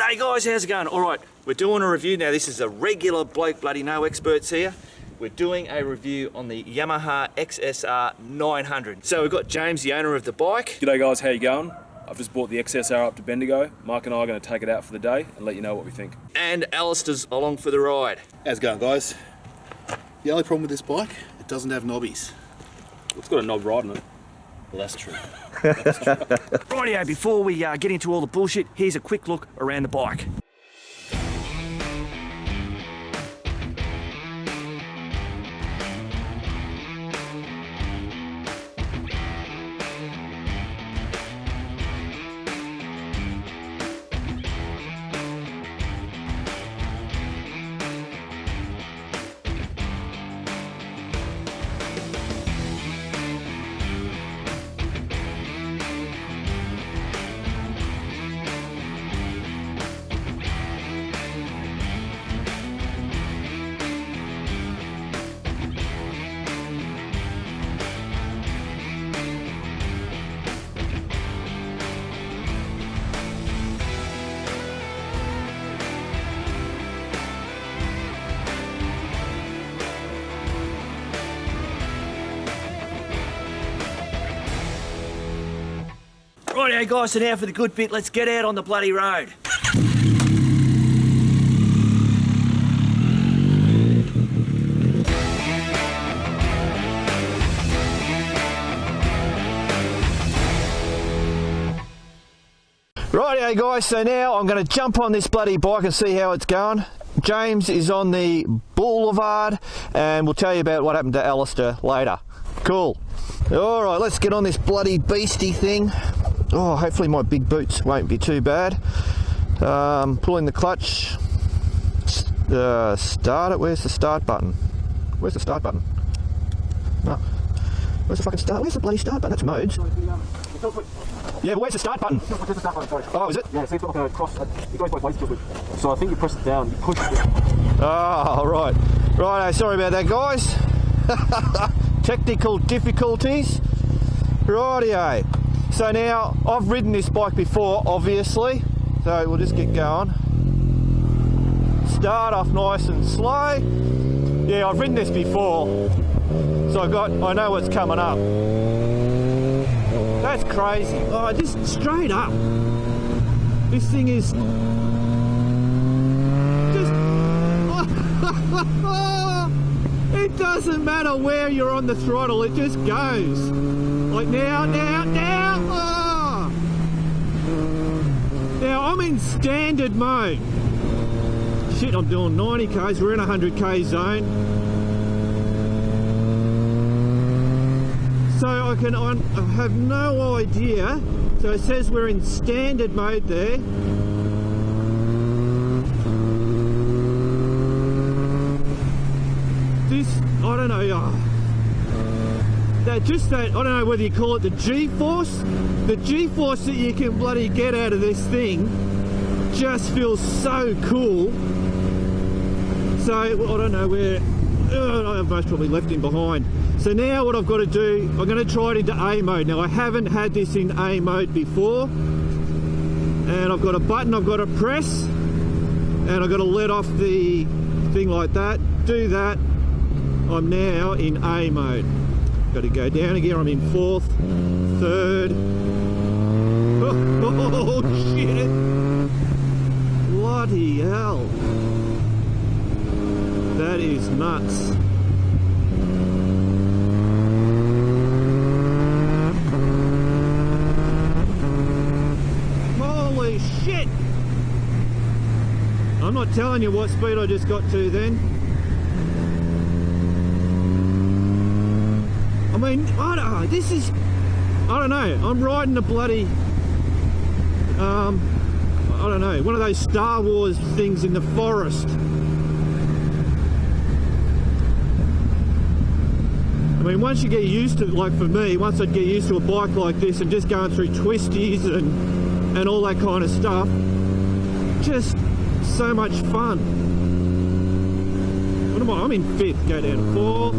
G'day guys, how's it going? Alright, we're doing a review now. This is a regular bloke bloody no experts here. We're doing a review on the Yamaha XSR900. So we've got James, the owner of the bike. G'day guys, how you going? I've just brought the XSR up to Bendigo. Mike and I are going to take it out for the day and let you know what we think. And Alistair's along for the ride. How's it going, guys? The only problem with this bike, it doesn't have knobbies. It's got a knob right on it. Well, that's true. Rightio, before we get into all the bullshit, here's a quick look around the bike. Rightio guys, so now for the good bit, let's get out on the bloody road. Rightio guys, so now I'm going to jump on this bloody bike and see how it's going. James is on the boulevard and we'll tell you about what happened to Alistair later. Cool. Alright, let's get on this bloody beastie thing. Oh, hopefully my big boots won't be too bad. Pulling the clutch. Start it. Where's the start button? Where's the start button? No. Where's the fucking start? Where's the bloody start button? That's modes. Yeah, but where's the start button? Oh, is it? Yeah, so it's like a cross. It goes both ways. So I think you press it down, you push it. Oh, right. Righto, sorry about that, guys. Technical difficulties. Rightio. So now, I've ridden this bike before, obviously, so we'll just get going. Start off nice and slow. Yeah, I've ridden this before, so I know what's coming up. That's crazy. Oh, just straight up. This thing is just... It doesn't matter where you're on the throttle, it just goes. Like now. Oh. Now I'm in standard mode. Shit, I'm doing 90 k's. We're in a 100k zone. So I have no idea. So it says we're in standard mode there. This, I don't know. I don't know whether you call it the G-force. The G-force that you can bloody get out of this thing just feels so cool. So, I don't know where, I've most probably left him behind. So now what I've got to do, I'm going to try it into A mode. Now I haven't had this in A mode before. And I've got a button I've got to press. And I've got to let off the thing like that. Do that. I'm now in A mode. Got to go down again. I'm in fourth, third. Oh shit! Bloody hell! That is nuts. Holy shit! I'm not telling you what speed I just got to then. I mean, I don't know, I'm riding a bloody, I don't know, one of those Star Wars things in the forest. I mean, once you get used to, like for me, once I'd get used to a bike like this and just going through twisties and all that kind of stuff, just so much fun. What am I? I'm in fifth, go down to fourth.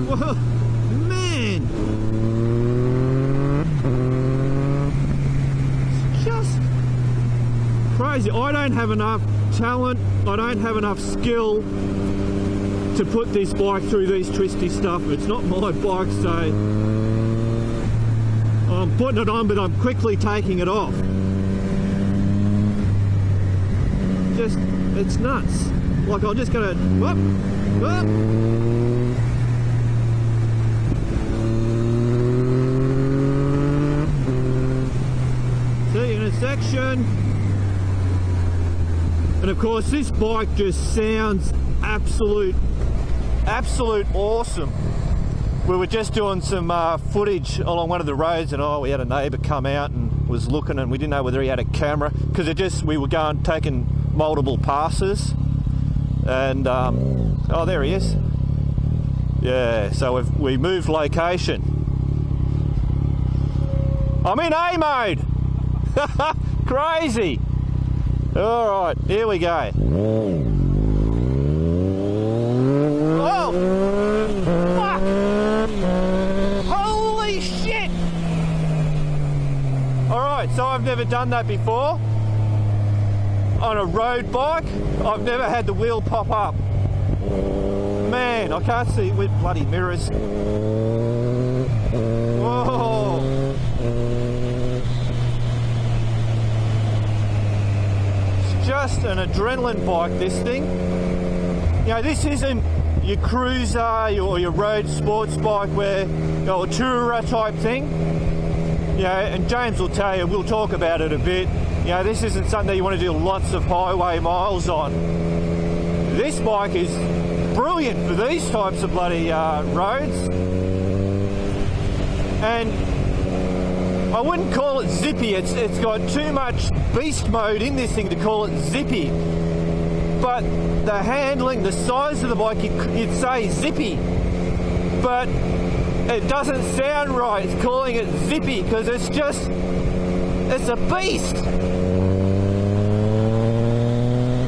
Whoa, man! It's just crazy. I don't have enough talent, I don't have enough skill to put this bike through these twisty stuff. It's not my bike, so I'm putting it on, but I'm quickly taking it off. Just, it's nuts. Like I'm just gonna, whoop, whoop. See you in a section. And of course this bike just sounds absolute awesome. We were just doing some footage along one of the roads, and we had a neighbour come out and was looking, and we didn't know whether he had a camera because we were taking multiple passes, and oh, there he is. Yeah, so we moved location. I'm in A mode. Crazy. All right, here we go. Oh, fuck! Holy shit! All right, so I've never done that before on a road bike. I've never had the wheel pop up. Man, I can't see with bloody mirrors. Whoa! It's just an adrenaline bike, this thing. You know, this isn't your cruiser or your road sports bike where, you know, a tourer type thing. You know, and James will tell you, we'll talk about it a bit. You know, this isn't something that you want to do lots of highway miles on. This bike is brilliant for these types of bloody roads. And I wouldn't call it zippy. It's got too much beast mode in this thing to call it zippy. But the handling, the size of the bike, you'd say zippy. But it doesn't sound right. It's calling it zippy because it's a beast.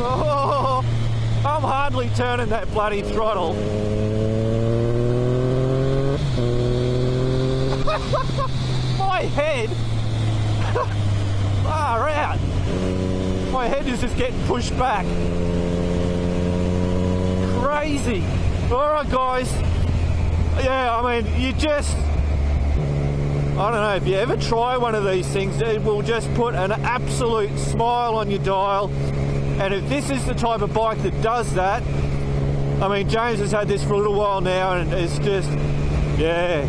Oh, I'm hardly turning that bloody throttle. My head, far out. My head is just getting pushed back. Crazy. All right, guys. Yeah, I mean, you just, I don't know, if you ever try one of these things, it will just put an absolute smile on your dial. And if this is the type of bike that does that, I mean, James has had this for a little while now, and it's just, yeah.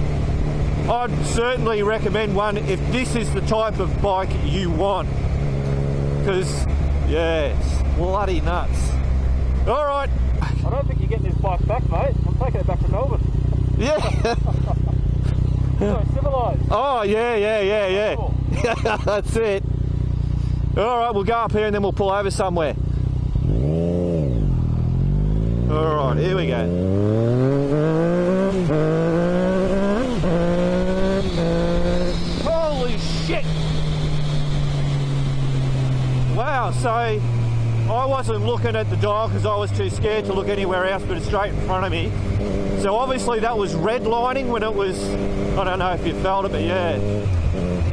I'd certainly recommend one if this is the type of bike you want. Because, yeah, it's bloody nuts. All right. I don't think you're getting this bike back, mate. I'm taking it back to Melbourne. Yeah. So civilised. Oh, yeah. Cool. That's it. All right, we'll go up here and then we'll pull over somewhere. All right, here we go. Holy shit! Wow, so I wasn't looking at the dial because I was too scared to look anywhere else but straight in front of me. So obviously that was redlining when it was, I don't know if you felt it, but yeah,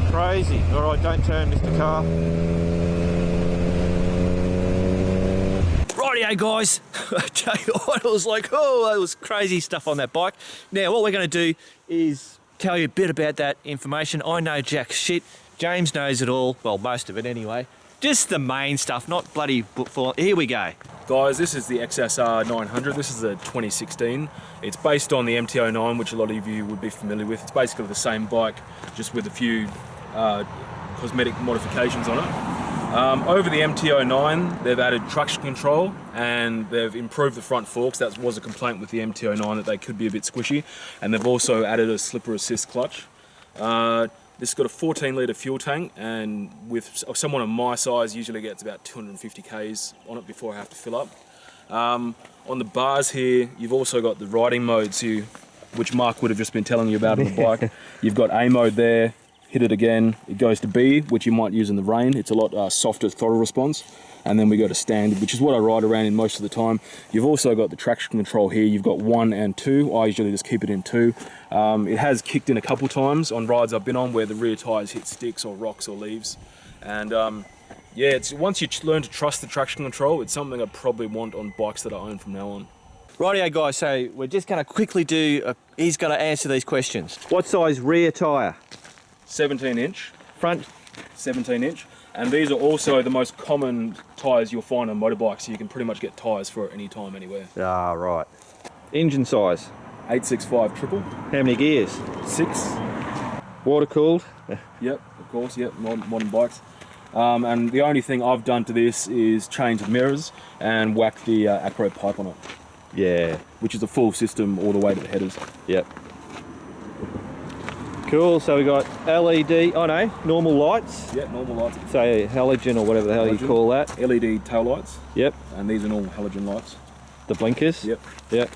crazy. All right, don't turn, Mr. Car. Rightio guys, I tell you what, it was like, oh, it was crazy stuff on that bike. Now what we're going to do is tell you a bit about that information. I know jack shit, James knows it all, well most of it anyway. Just the main stuff, not bloody full. Here we go. Guys, this is the XSR900. This is a 2016. It's based on the MT-09, which a lot of you would be familiar with. It's basically the same bike, just with a few cosmetic modifications on it. Over the MT-09, they've added traction control and they've improved the front forks. That was a complaint with the MT-09 that they could be a bit squishy. And they've also added a slipper assist clutch. This has got a 14-litre fuel tank, and with someone of my size usually gets about 250 Ks on it before I have to fill up. On the bars here, you've also got the riding modes here, which Mark would have just been telling you about on the bike. You've got A mode there, hit it again, it goes to B, which you might use in the rain. It's a lot softer throttle response. And then we go to standard, which is what I ride around in most of the time. You've also got the traction control here. You've got 1 and 2. I usually just keep it in 2. It has kicked in a couple times on rides I've been on where the rear tyres hit sticks or rocks or leaves. And Yeah, it's once you learn to trust the traction control, it's something I probably want on bikes that I own from now on. Rightio guys, so we're just going to quickly he's going to answer these questions. What size rear tyre? 17 inch, Front? 17 inch, and these are also the most common tyres you'll find on motorbikes, so you can pretty much get tyres for it any time, anywhere. Ah, right. Engine size? 865 triple. How many gears? 6. Water cooled? Yep, of course, yep, modern bikes. And the only thing I've done to this is change the mirrors and whack the acro pipe on it. Yeah. Which is a full system all the way to the headers. Yep. Cool, so we got LED, normal lights. Yep, normal lights. Say halogen or whatever the hell you call that. LED tail lights. Yep. And these are normal halogen lights. The blinkers. Yep. Yep.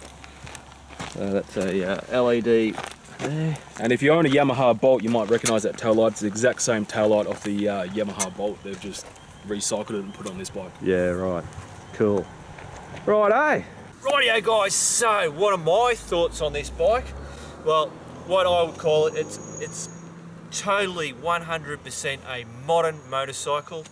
That's a LED there. And if you own a Yamaha Bolt, you might recognise that tail light. It's the exact same tail light off the Yamaha Bolt. They've just recycled it and put it on this bike. Yeah, right. Cool. Right, Rightio guys, so what are my thoughts on this bike? Well, what I would call it, it's totally 100% a modern motorcycle.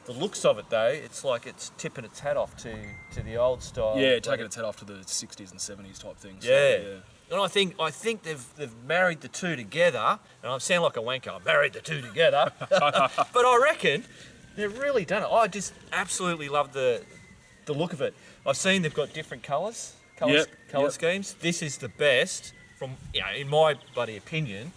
The looks of it though, it's like it's tipping its hat off to the old style. Yeah, taking its head off to the 60s and 70s type things. Yeah. And I think they've married the two together, and I sound like a wanker, I married the two together, but I reckon they've really done it. I just absolutely love the look of it. I've seen they've got different colour schemes. This is the best, from in my bloody opinion,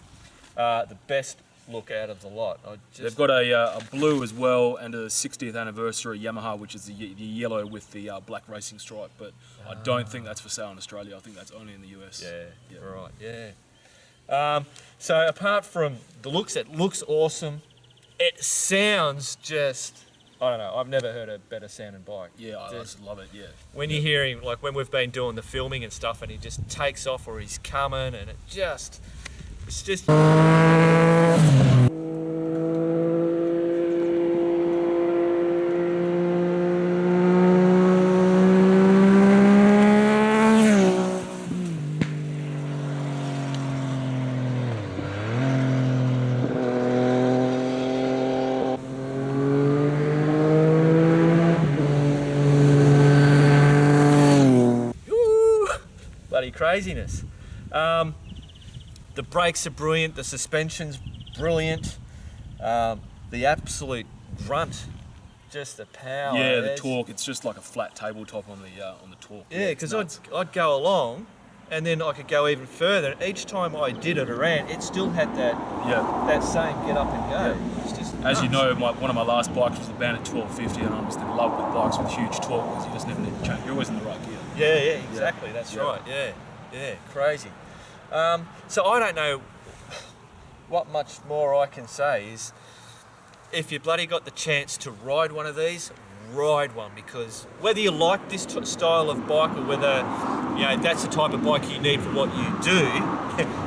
the best look out of the lot. They've got a blue as well, and a 60th anniversary Yamaha, which is the yellow with the black racing stripe, but I don't think that's for sale in Australia. I think that's only in the US. Yeah. Right, yeah. So apart from the looks, it looks awesome. It sounds just, I don't know, I've never heard a better sounding bike. Yeah, I just love it, yeah. When you hear him, like when we've been doing the filming and stuff, and he just takes off or he's coming, and it's just... bloody craziness. The brakes are brilliant, the suspension's brilliant, the absolute grunt, just the power. Yeah, the torque, it's just like a flat tabletop on the torque. Yeah, because I'd go along and then I could go even further. And each time I did it around, it still had that same get up and go. Yeah. It's just As you nuts. know, one of my last bikes was the Bandit 1250, and I'm just in love with bikes with huge torque because you just never need to change. You're always in the right gear. Yeah, exactly. That's right. Yeah, crazy. So I don't know what much more I can say is if you bloody got the chance to ride one of these, ride one, because whether you like this style of bike or whether that's the type of bike you need for what you do,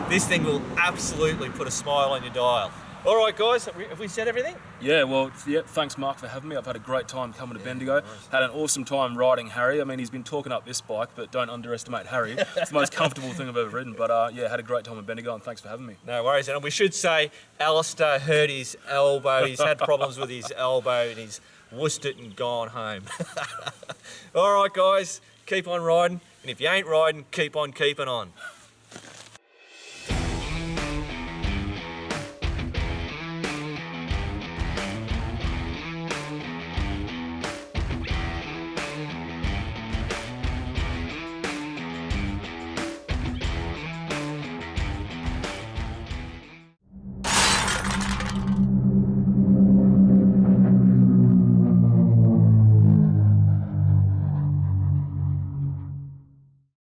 this thing will absolutely put a smile on your dial. All right, guys, have we said everything? Yeah, well, thanks, Mark, for having me. I've had a great time coming to Bendigo. Nice. Had an awesome time riding Harry. I mean, he's been talking up this bike, but don't underestimate Harry. It's the most comfortable thing I've ever ridden. But had a great time in Bendigo, and thanks for having me. No worries. And we should say Alistair hurt his elbow. He's had problems with his elbow, and he's wussed it and gone home. All right, guys, keep on riding. And if you ain't riding, keep on keeping on.